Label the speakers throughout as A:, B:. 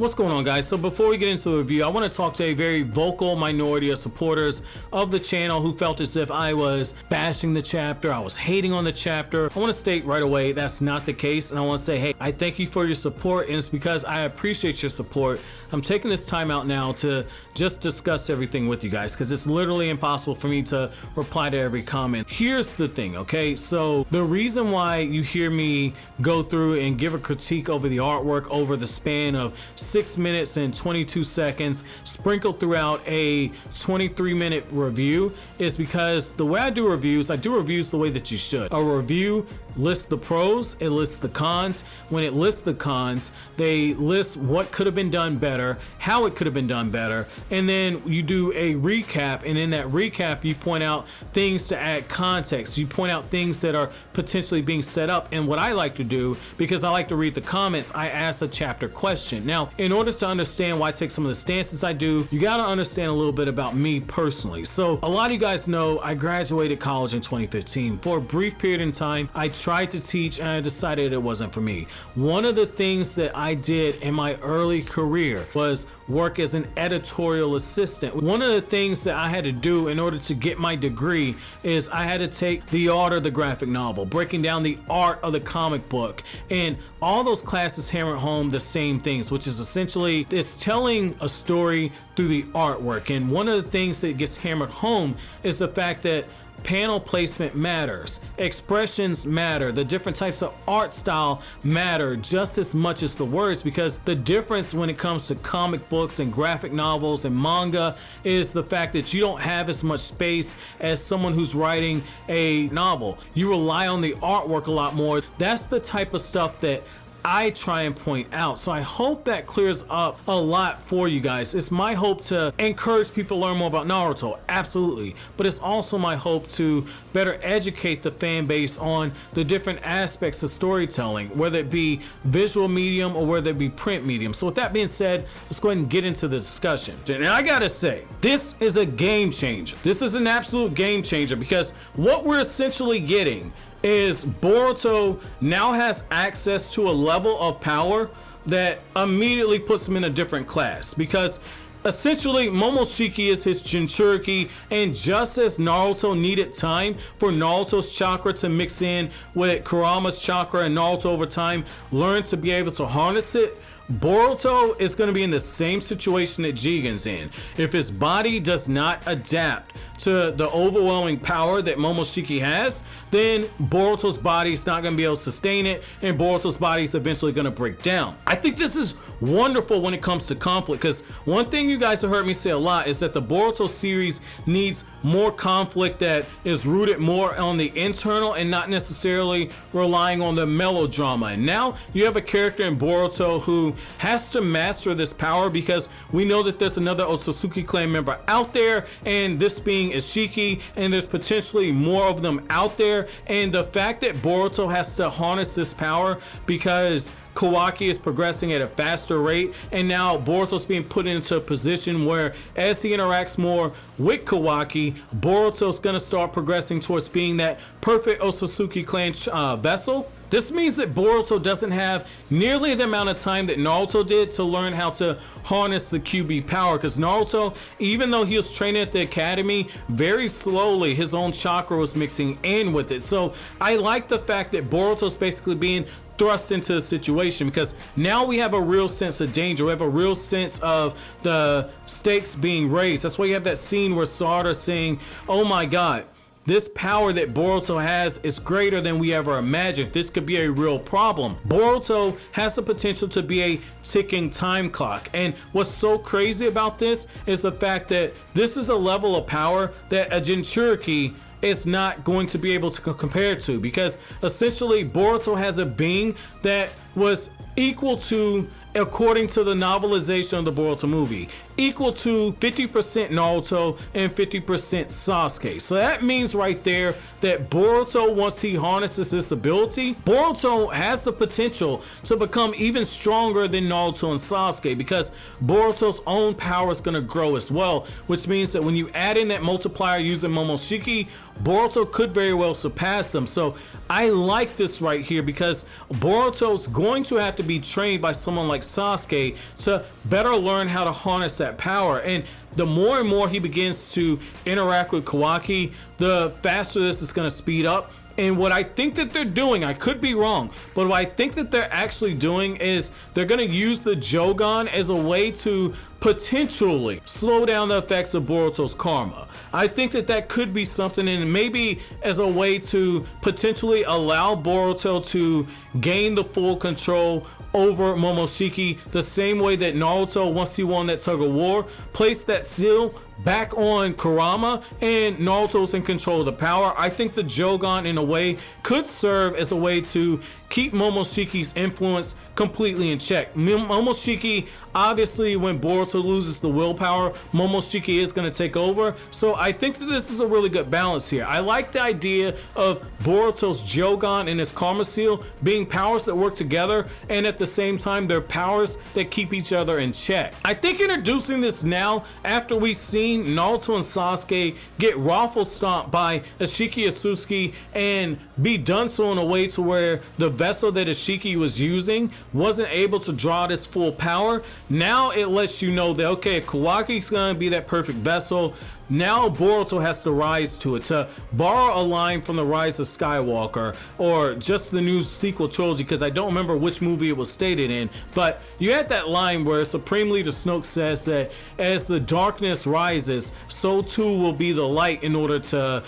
A: What's going on, guys? So before we get into the review, I want to talk to a very vocal minority of supporters of the channel who felt as if I was bashing the chapter, I was hating on the chapter. I want to state right away that's not the case, and I want to say, hey, I thank you for your support, and it's because I appreciate your support. I'm taking this time out now to just discuss everything with you guys because it's literally impossible for me to reply to every comment. Here's the thing, okay? So the reason why you hear me go through and give a critique over the artwork over the span of 6 minutes and 22 seconds sprinkled throughout a 23-minute review is because the way I do reviews the way that you should. A review lists the pros, it lists the cons. When it lists the cons, they list what could have been done better, how it could have been done better, and then you do a recap, and in that recap you point out things to add context. You point out things that are potentially being set up, and what I like to do, because I like to read the comments, I ask a chapter question. Now, in order to understand why I take some of the stances I do, you got to understand a little bit about me personally. So a lot of you guys know I graduated college in 2015. For a brief period in time, I tried to teach and I decided it wasn't for me. One of the things that I did in my early career was work as an editorial assistant. One of the things that I had to do in order to get my degree is I had to take the art of the graphic novel, breaking down the art of the comic book, and all those classes hammered home the same things, which is essentially it's telling a story through the artwork. And one of the things that gets hammered home is the fact that panel placement matters, expressions matter, the different types of art style matter just as much as the words, because the difference when it comes to comic books and graphic novels and manga is the fact that you don't have as much space as someone who's writing a novel. You rely on the artwork a lot more. That's the type of stuff that I try and point out. So I hope that clears up a lot for you guys. It's my hope to encourage people to learn more about Naruto, absolutely, but it's also my hope to better educate the fan base on the different aspects of storytelling, whether it be visual medium or whether it be print medium. So with that being said, let's go ahead and get into the discussion. And I gotta say, this is a game changer. This is an absolute game changer, because what we're essentially getting is Boruto now has access to a level of power that immediately puts him in a different class, because essentially Momoshiki is his jinchuuriki, and just as Naruto needed time for Naruto's chakra to mix in with Kurama's chakra, and Naruto over time learned to be able to harness it, Boruto is going to be in the same situation that Jigen's in. If his body does not adapt to the overwhelming power that Momoshiki has, then Boruto's body is not going to be able to sustain it, and Boruto's body is eventually going to break down. I think this is wonderful when it comes to conflict, because one thing you guys have heard me say a lot is that the Boruto series needs more conflict that is rooted more on the internal and not necessarily relying on the melodrama. And now you have a character in Boruto who has to master this power, because we know that there's another Otsutsuki clan member out there, and this being Ishiki, and there's potentially more of them out there. And the fact that Boruto has to harness this power because Kawaki is progressing at a faster rate, and now Boruto's being put into a position where as he interacts more with Kawaki, Boruto's gonna start progressing towards being that perfect Otsutsuki clan vessel. This means that Boruto doesn't have nearly the amount of time that Naruto did to learn how to harness the QB power, because Naruto, even though he was training at the academy, very slowly his own chakra was mixing in with it. So I like the fact that Boruto's basically being thrust into the situation, because now we have a real sense of danger. We have a real sense of the stakes being raised. That's why you have that scene where Sarada saying, oh my god, this power that Boruto has is greater than we ever imagined. This could be a real problem. Boruto has the potential to be a ticking time clock. And what's so crazy about this is the fact that this is a level of power that a jinchuuriki is not going to be able to compare to, because essentially Boruto has a being that was equal to, according to the novelization of the Boruto movie, equal to 50% Naruto and 50% Sasuke. So that means right there that Boruto, once he harnesses this ability, Boruto has the potential to become even stronger than Naruto and Sasuke, because Boruto's own power is going to grow as well, which means that when you add in that multiplier using Momoshiki, Boruto could very well surpass them. So I like this right here because Boruto's going to have to be trained by someone like Sasuke to better learn how to harness that power. And the more and more he begins to interact with Kawaki, the faster this is going to speed up. And what I think that they're doing, I could be wrong, but what I think that they're actually doing is they're going to use the Jogan as a way to potentially slow down the effects of Boruto's karma. I think that that could be something, and maybe as a way to potentially allow Boruto to gain the full control over Momoshiki, the same way that Naruto, once he won that tug of war, placed that seal back on Kurama and Naruto's in control of the power. I think the Jogan in a way could serve as a way to keep Momoshiki's influence completely in check. Momoshiki, obviously when Boruto loses the willpower, Momoshiki is going to take over. So I think that this is a really good balance here. I like the idea of Boruto's Jogan and his Karma Seal being powers that work together, and at the same time they're powers that keep each other in check. I think introducing this now, after we've seen Naruto and Sasuke get raffle stomped by Ishiki Otsutsuki and be done so in a way to where the vessel that Ishiki was using wasn't able to draw this full power, now it lets you know that, okay, if Kawaki's gonna be that perfect vessel, now Boruto has to rise to it. To borrow a line from The Rise of Skywalker, or just the new sequel trilogy, because I don't remember which movie it was stated in, but you had that line where Supreme Leader Snoke says that as the darkness rises, so too will be the light in order to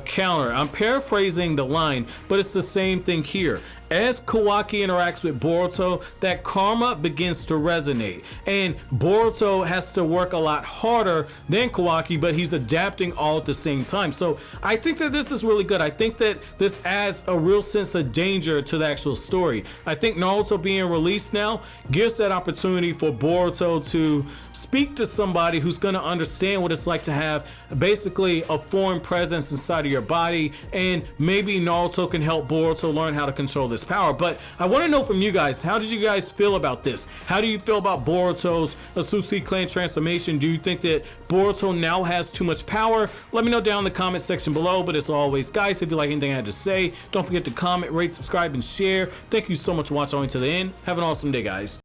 A: counter. I'm paraphrasing the line, but it's the same thing here. As Kawaki interacts with Boruto, that karma begins to resonate, and Boruto has to work a lot harder than Kawaki, but he's adapting all at the same time. So I think that this is really good. I think that this adds a real sense of danger to the actual story. I think Naruto being released now gives that opportunity for Boruto to speak to somebody who's going to understand what it's like to have basically a foreign presence inside of your body, and maybe Naruto can help Boruto learn how to control this power. But I want to know from you guys, how did you guys feel about this? How do you feel about Boruto's Otsutsuki clan transformation? Do you think that Boruto now has too much power? Let me know down in the comment section below. But as always, guys, if you like anything I had to say, don't forget to comment, rate, subscribe, and share. Thank you so much for watching all the way to the end. Have an awesome day, guys.